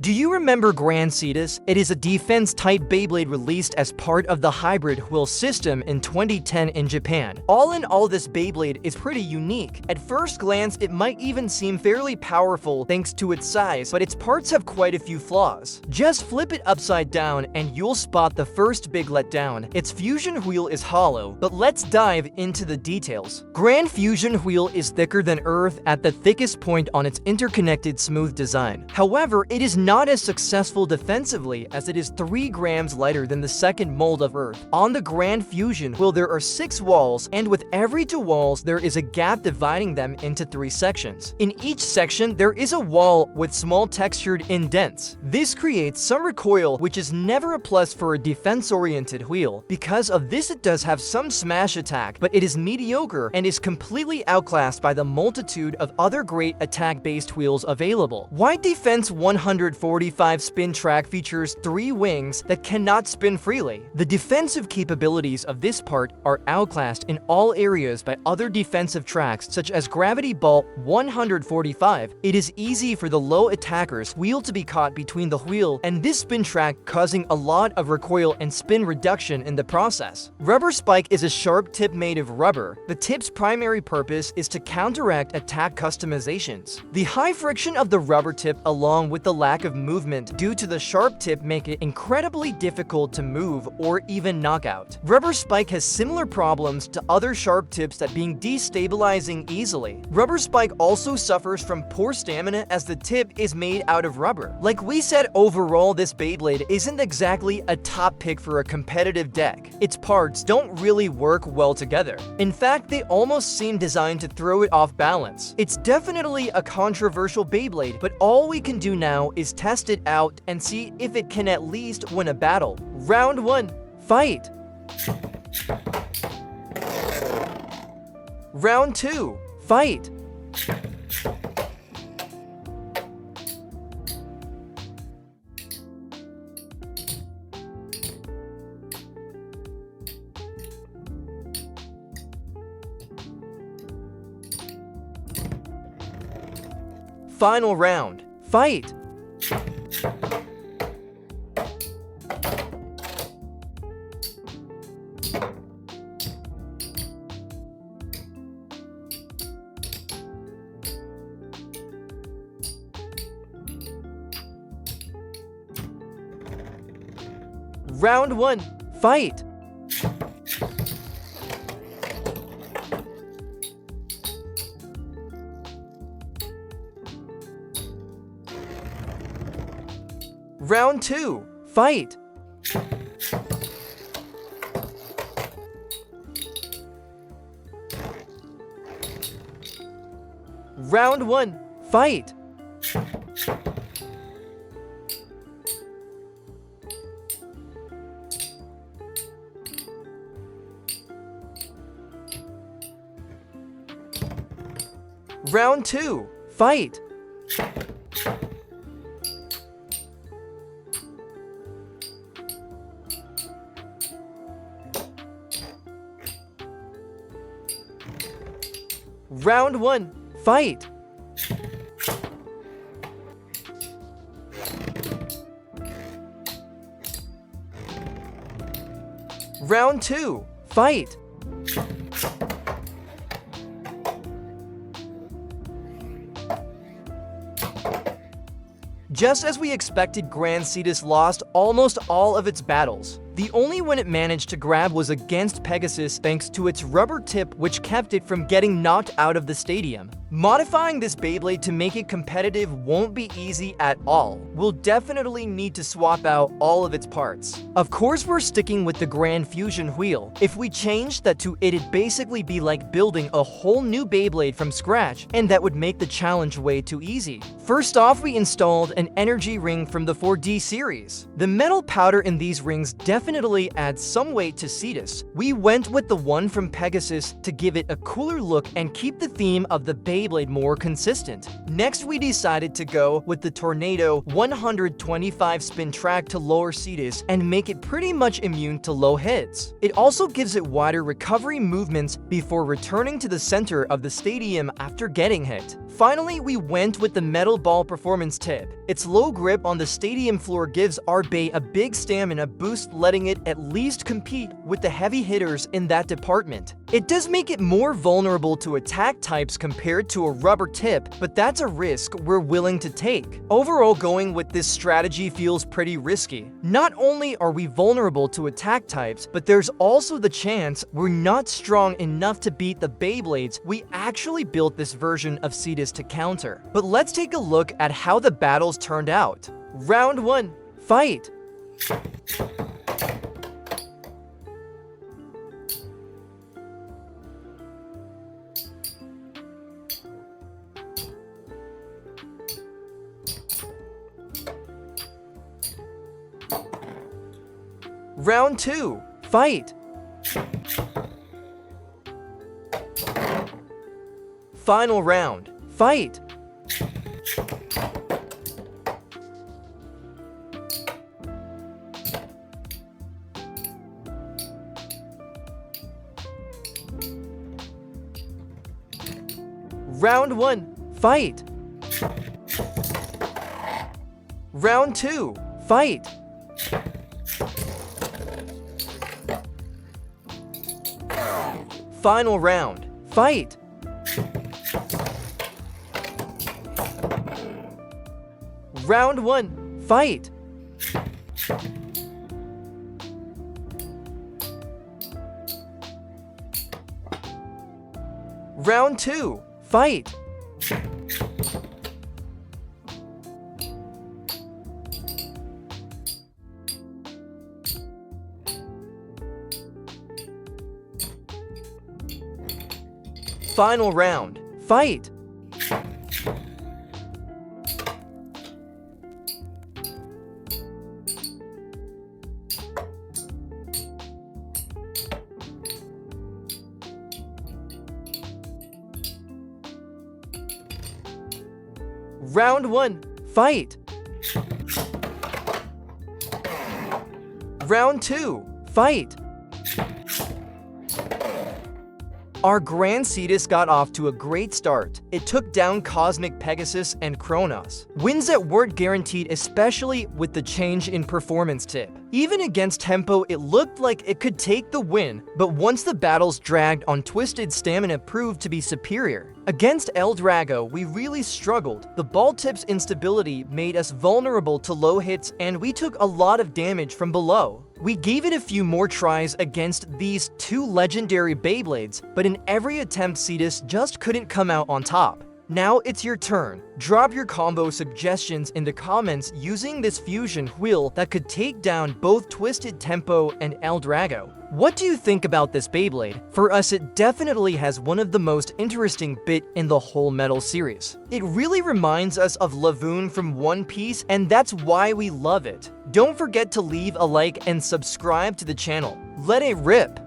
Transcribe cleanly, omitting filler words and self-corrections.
Do you remember Grand Cetus? It is a defense-type Beyblade released as part of the hybrid wheel system in 2010 in Japan. All in all, this Beyblade is pretty unique. At first glance, it might even seem fairly powerful thanks to its size, but its parts have quite a few flaws. Just flip it upside down and you'll spot the first big letdown. Its fusion wheel is hollow, but let's dive into the details. Grand Fusion wheel is thicker than Earth at the thickest point on its interconnected smooth design. However, it is not as successful defensively as it is 3 grams lighter than the second mold of Earth. On the Grand Fusion wheel, there are 6 walls, and with every 2 walls, there is a gap dividing them into 3 sections. In each section, there is a wall with small textured indents. This creates some recoil, which is never a plus for a defense-oriented wheel. Because of this, it does have some smash attack, but it is mediocre and is completely outclassed by the multitude of other great attack-based wheels available. Wide Defense 145 spin track features 3 wings that cannot spin freely. The defensive capabilities of this part are outclassed in all areas by other defensive tracks such as Gravity Ball 145. It is easy for the low attacker's wheel to be caught between the wheel and this spin track, causing a lot of recoil and spin reduction in the process. Rubber Spike is a sharp tip made of rubber. The tip's primary purpose is to counteract attack customizations. The high friction of the rubber tip along with the lack of movement due to the sharp tip make it incredibly difficult to move or even knock out. Rubber Spike has similar problems to other sharp tips that being destabilizing easily. Rubber Spike also suffers from poor stamina as the tip is made out of rubber. Like we said, overall this Beyblade isn't exactly a top pick for a competitive deck. Its parts don't really work well together. In fact, they almost seem designed to throw it off balance. It's definitely a controversial Beyblade, but all we can do now is test it out and see if it can at least win a battle. Round 1. Fight! Round 2. Fight! Final round. Fight! Round 1. Fight! Round 2. Fight! Round 1. Fight! Round 2. Fight! Round 1. Fight! Round 2. Fight! Just as we expected, Grand Cetus lost almost all of its battles. The only one it managed to grab was against Pegasus thanks to its rubber tip, which kept it from getting knocked out of the stadium. Modifying this Beyblade to make it competitive won't be easy at all. We'll definitely need to swap out all of its parts. Of course, we're sticking with the Grand Fusion wheel. If we changed that to it'd basically be like building a whole new Beyblade from scratch, and that would make the challenge way too easy. First off, we installed an energy ring from the 4D series. The metal powder in these rings definitely adds some weight to Cetus. We went with the one from Pegasus to give it a cooler look and keep the theme of the Beyblade more consistent. Next, we decided to go with the Tornado 125 spin track to lower Cetus and make it pretty much immune to low hits. It also gives it wider recovery movements before returning to the center of the stadium after getting hit. Finally, we went with the Metal Ball Performance tip. Its low grip on the stadium floor gives our Bey a big stamina boost, letting it at least compete with the heavy hitters in that department. It does make it more vulnerable to attack types compared to a rubber tip, but that's a risk we're willing to take. Overall, going with this strategy feels pretty risky. Not only are we vulnerable to attack types, but there's also the chance we're not strong enough to beat the Beyblades we actually built this version of Cetus to counter. But let's take a look at how the battles turned out. Round 1. Fight! Round 2. Fight! Final round. Fight! Round 1. Fight! Round 2. Fight! Final round. Fight! Round 1. Fight! Round 2. Fight! Final round. Fight! Round 1. Fight! Round 2. Fight! Our Grand Cetus got off to a great start. It took down Cosmic Pegasus and Kronos. Wins that weren't guaranteed, especially with the change in performance tip. Even against Tempo, it looked like it could take the win, but once the battles dragged on, Twisted Stamina proved to be superior. Against El Drago, we really struggled. The ball tip's instability made us vulnerable to low hits, and we took a lot of damage from below. We gave it a few more tries against these two legendary Beyblades, but in every attempt, Cetus just couldn't come out on top. Now it's your turn. Drop your combo suggestions in the comments using this fusion wheel that could take down both Twisted Tempo and El Drago. What do you think about this Beyblade? For us, it definitely has one of the most interesting bit in the whole metal series. It really reminds us of Lavoon from One Piece, and that's why we love it. Don't forget to leave a like and subscribe to the channel. Let it rip!